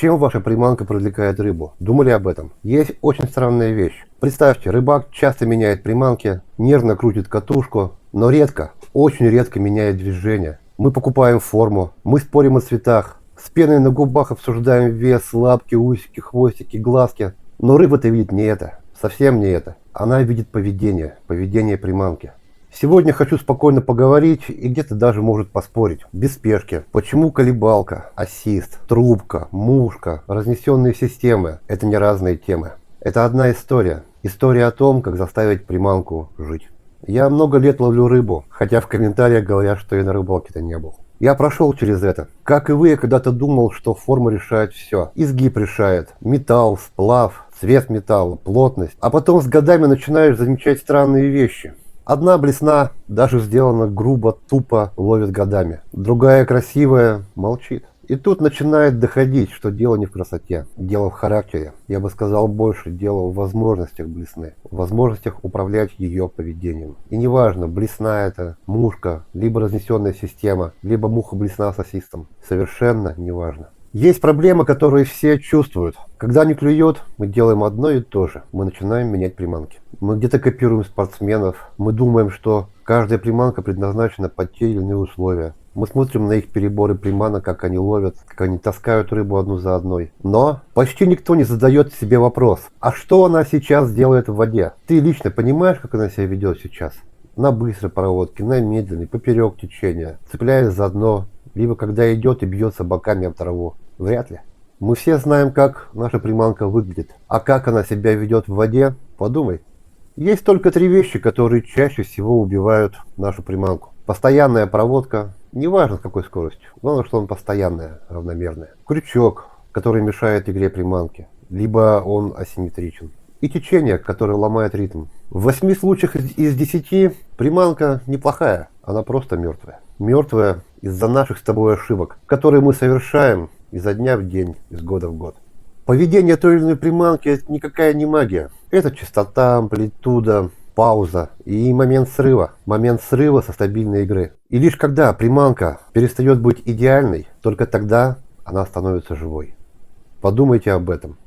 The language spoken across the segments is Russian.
Чем ваша приманка привлекает рыбу? Думали об этом? Есть очень странная вещь. Представьте, рыбак часто меняет приманки, нервно крутит катушку, но редко, очень редко меняет движение. Мы покупаем форму, мы спорим о цветах, с пеной на губах обсуждаем вес, лапки, усики, хвостики, глазки. Но рыба-то видит не это, совсем не это. Она видит поведение приманки. Сегодня хочу спокойно поговорить и где-то даже может поспорить, без спешки. Почему колебалка, ассист, трубка, мушка, разнесенные системы – это не разные темы. Это одна история. История о том, как заставить приманку жить. Я много лет ловлю рыбу, хотя в комментариях говорят, что я на рыбалке-то не был. Я прошел через это. Как и вы, я когда-то думал, что форма решает все. Изгиб решает, металл, сплав, цвет металла, плотность. А потом с годами начинаешь замечать странные вещи. Одна блесна, даже сделана грубо, тупо, ловит годами. Другая красивая, молчит. И тут начинает доходить, что дело не в красоте, дело в характере. Я бы сказал больше, дело в возможностях блесны, в возможностях управлять ее поведением. И неважно, блесна это мушка, либо разнесенная система, либо муха-блесна с ассистом. Совершенно неважно. Есть проблемы, которые все чувствуют. Когда не клюет, мы делаем одно и то же. Мы начинаем менять приманки. Мы где-то копируем спортсменов. Мы думаем, что каждая приманка предназначена под те или иные условия. Мы смотрим на их переборы приманок, как они ловят, как они таскают рыбу одну за одной. Но почти никто не задает себе вопрос, а что она сейчас делает в воде? Ты лично понимаешь, как она себя ведет сейчас? На быстрой проводке, на медленной, поперек течения, цепляясь за дно, либо когда идет и бьется боками об траву. Вряд ли. Мы все знаем, как наша приманка выглядит. А как она себя ведет в воде, подумай. Есть только три вещи, которые чаще всего убивают нашу приманку. Постоянная проводка, неважно с какой скоростью, главное, что он постоянная, равномерная. Крючок, который мешает игре приманки, либо он асимметричен. И течение, которое ломает ритм. В 8 случаях из 10 приманка неплохая, она просто мертвая. Мертвая из-за наших с тобой ошибок, которые мы совершаем изо дня в день, из года в год. Поведение той или иной приманки – это никакая не магия. Это частота, амплитуда, пауза и момент срыва. Момент срыва со стабильной игры. И лишь когда приманка перестает быть идеальной, только тогда она становится живой. Подумайте об этом.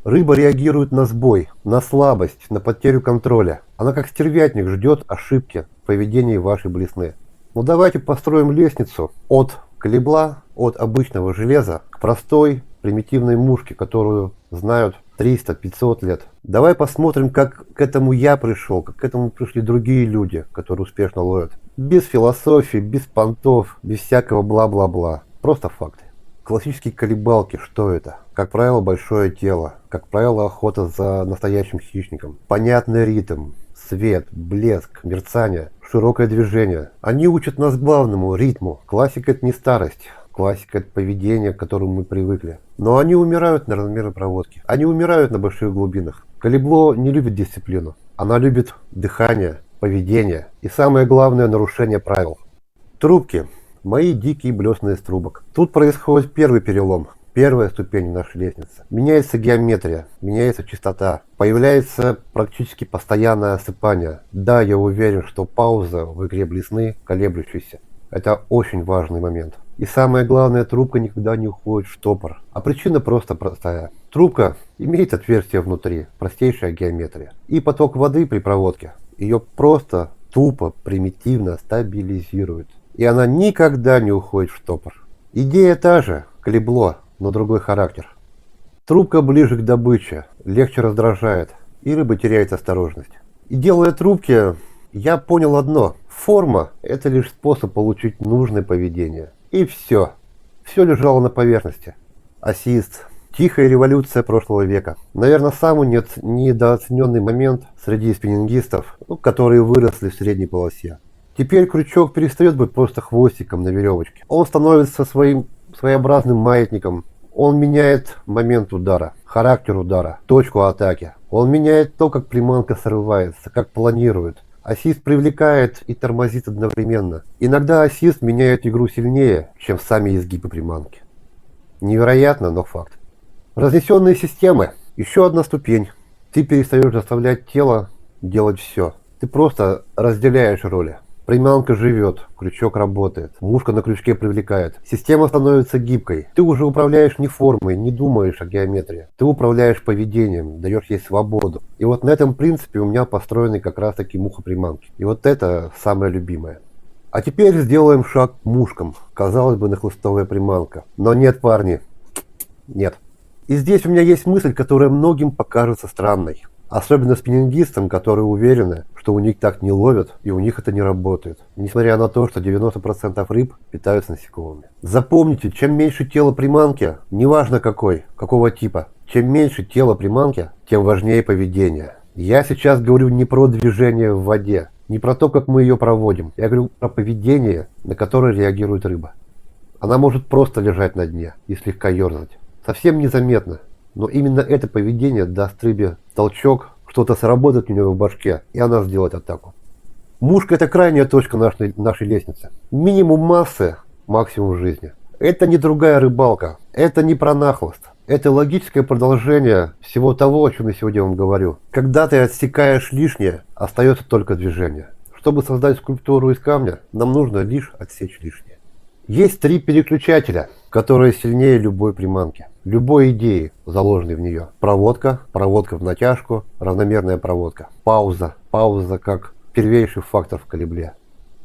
Рыба реагирует на сбой, на слабость, на потерю контроля. Она как стервятник ждет ошибки в поведении вашей блесны. Ну давайте построим лестницу от колебла, от обычного железа к простой примитивной мушке, которую знают 300-500 лет. Давай посмотрим, как к этому я пришел, как к этому пришли другие люди, которые успешно ловят. Без философии, без понтов, без всякого бла-бла-бла. Просто факты. Классические колебалки, что это? Как правило, большое тело. Как правило, охота за настоящим хищником. Понятный ритм, свет, блеск, мерцание, широкое движение. Они учат нас главному ритму. Классика – это не старость. Классика – это поведение, к которому мы привыкли. Но они умирают на равномерной проводке. Они умирают на больших глубинах. Колебло не любит дисциплину. Она любит дыхание, поведение и, самое главное, нарушение правил. Трубки. Мои дикие блесны из трубок. Тут происходит первый перелом. Первая ступень нашей лестницы. Меняется геометрия, меняется частота. Появляется практически постоянное осыпание. Да, я уверен, что пауза в игре блесны колеблющейся. Это очень важный момент. И самое главное, трубка никогда не уходит в штопор. А причина просто простая. Трубка имеет отверстие внутри, простейшая геометрия. И поток воды при проводке ее просто тупо, примитивно стабилизирует. И она никогда не уходит в штопор. Идея та же, колебло, но другой характер. Трубка ближе к добыче, легче раздражает, и рыба теряет осторожность. И делая трубки, я понял одно. Форма – это лишь способ получить нужное поведение. И все. Все лежало на поверхности. Ассист. Тихая революция прошлого века. Наверное, самый недооцененный момент среди спиннингистов, которые выросли в средней полосе. Теперь крючок перестает быть просто хвостиком на веревочке. Он становится своеобразным маятником. Он меняет момент удара, характер удара, точку атаки. Он меняет то, как приманка срывается, как планирует. Ассист привлекает и тормозит одновременно. Иногда ассист меняет игру сильнее, чем сами изгибы приманки. Невероятно, но факт. Разнесенные системы. Еще одна ступень. Ты перестаешь заставлять тело делать все. Ты просто разделяешь роли. Приманка живет, крючок работает, мушка на крючке привлекает. Система становится гибкой. Ты уже управляешь не формой, не думаешь о геометрии. Ты управляешь поведением, даешь ей свободу. И вот на этом принципе у меня построены как раз таки муха-приманки. И вот это самое любимое. А теперь сделаем шаг к мушкам. Казалось бы, нахлыстовая приманка. Но нет, парни, нет. И здесь у меня есть мысль, которая многим покажется странной. Особенно спиннингистам, которые уверены, что у них так не ловят и у них это не работает. Несмотря на то, что 90% рыб питаются насекомыми. Запомните, чем меньше тело приманки, неважно какого типа, чем меньше тело приманки, тем важнее поведение. Я сейчас говорю не про движение в воде, не про то, как мы ее проводим. Я говорю про поведение, на которое реагирует рыба. Она может просто лежать на дне и слегка ерзать. Совсем незаметно. Но именно это поведение даст рыбе толчок, что-то сработает у нее в башке, и она сделает атаку. Мушка – это крайняя точка нашей лестницы. Минимум массы, максимум жизни. Это не другая рыбалка, это не про нахлыст. Это логическое продолжение всего того, о чем я сегодня вам говорю. Когда ты отсекаешь лишнее, остается только движение. Чтобы создать скульптуру из камня, нам нужно лишь отсечь лишнее. Есть 3 переключателя, которые сильнее любой приманки, любой идеи, заложенной в нее. Проводка, проводка в натяжку, равномерная проводка. Пауза, пауза как первейший фактор в калибле.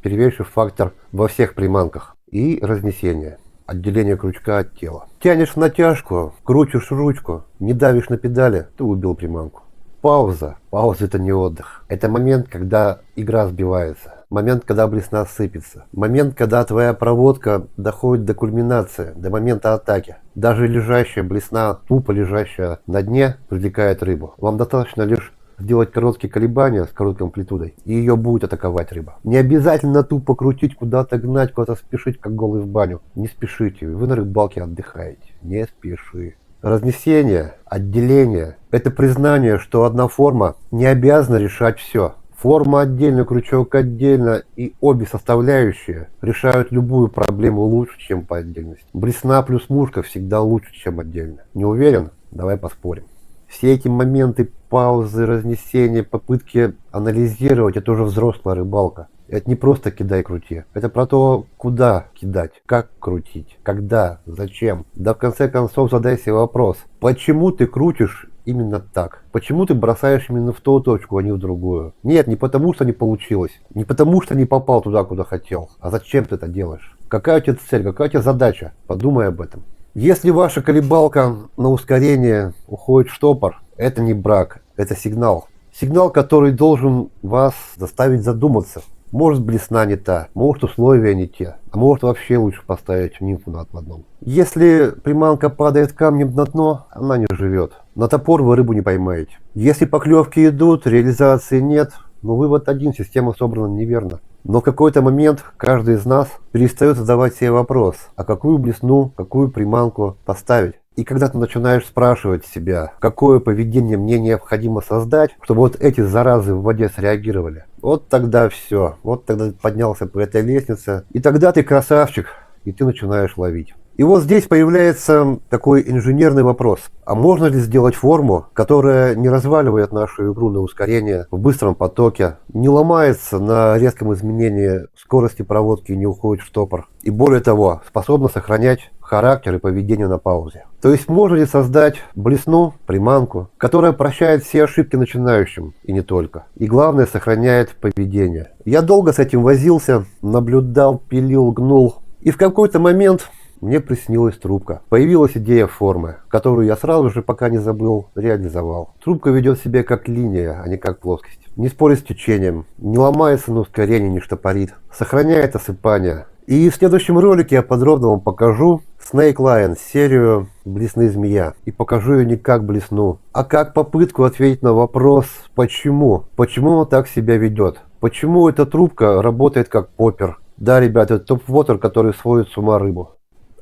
Первейший фактор во всех приманках. И разнесение, отделение крючка от тела. Тянешь в натяжку, крутишь ручку, не давишь на педали, ты убил приманку. Пауза. Пауза – это не отдых. Это момент, когда игра сбивается. Момент, когда блесна сыпется. Момент, когда твоя проводка доходит до кульминации, до момента атаки. Даже лежащая блесна, тупо лежащая на дне, привлекает рыбу. Вам достаточно лишь сделать короткие колебания с короткой амплитудой, и ее будет атаковать рыба. Не обязательно тупо крутить, куда-то гнать, куда-то спешить, как голый в баню. Не спешите, вы на рыбалке отдыхаете. Не спеши. Разнесение, отделение – это признание, что одна форма не обязана решать все. Форма отдельно, крючок отдельно, и обе составляющие решают любую проблему лучше, чем по отдельности. Блесна плюс мушка всегда лучше, чем отдельно. Не уверен? Давай поспорим. Все эти моменты, паузы, разнесения, попытки анализировать – это уже взрослая рыбалка. Это не просто кидай-крути. Это про то, куда кидать, как крутить, когда, зачем. Да в конце концов задай себе вопрос. Почему ты крутишь именно так? Почему ты бросаешь именно в ту точку, а не в другую? Нет, не потому что не получилось. Не потому что не попал туда, куда хотел. А зачем ты это делаешь? Какая у тебя цель, какая у тебя задача? Подумай об этом. Если ваша колебалка на ускорение уходит в штопор, это не брак, это сигнал. Сигнал, который должен вас заставить задуматься. Может, блесна не та, может, условия не те, а может, вообще лучше поставить нимфу на отводном. Если приманка падает камнем на дно, она не живет. На топор вы рыбу не поймаете. Если поклевки идут, реализации нет, но вывод один, система собрана неверно. Но в какой-то момент каждый из нас перестает задавать себе вопрос, а какую блесну, какую приманку поставить. И когда ты начинаешь спрашивать себя, какое поведение мне необходимо создать, чтобы вот эти заразы в воде среагировали, вот тогда все, вот тогда поднялся по этой лестнице, и тогда ты красавчик, и ты начинаешь ловить. И вот здесь появляется такой инженерный вопрос. А можно ли сделать форму, которая не разваливает нашу игру на ускорение в быстром потоке, не ломается на резком изменении скорости проводки и не уходит в штопор? И более того, способна сохранять характер и поведение на паузе. То есть можно ли создать блесну, приманку, которая прощает все ошибки начинающим, и не только. И главное, сохраняет поведение. Я долго с этим возился, наблюдал, пилил, гнул. И в какой-то момент мне приснилась трубка. Появилась идея формы, которую я сразу же, пока не забыл, реализовал. Трубка ведет себя как линия, а не как плоскость. Не спорит с течением, не ломается на ускорении, не штопорит. Сохраняет осыпание. И в следующем ролике я подробно вам покажу Snake Line, серию блесны змея. И покажу ее не как блесну, а как попытку ответить на вопрос, почему. Почему он так себя ведет. Почему эта трубка работает как поппер. Да, ребята, это топ-вотер, который сводит с ума рыбу.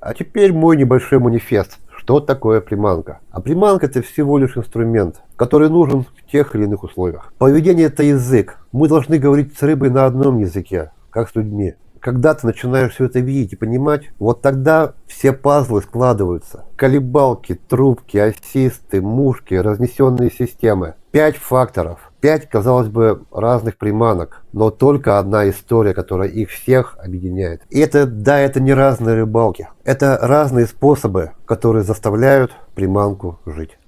А теперь мой небольшой манифест. Что такое приманка? А приманка – это всего лишь инструмент, который нужен в тех или иных условиях. Поведение – это язык. Мы должны говорить с рыбой на одном языке, как с людьми. Когда ты начинаешь все это видеть и понимать, вот тогда все пазлы складываются. Колебалки, трубки, ассисты, мушки, разнесенные системы. 5 факторов. 5, казалось бы, разных приманок, но только одна история, которая их всех объединяет. И это не разные рыбалки. Это разные способы, которые заставляют приманку жить.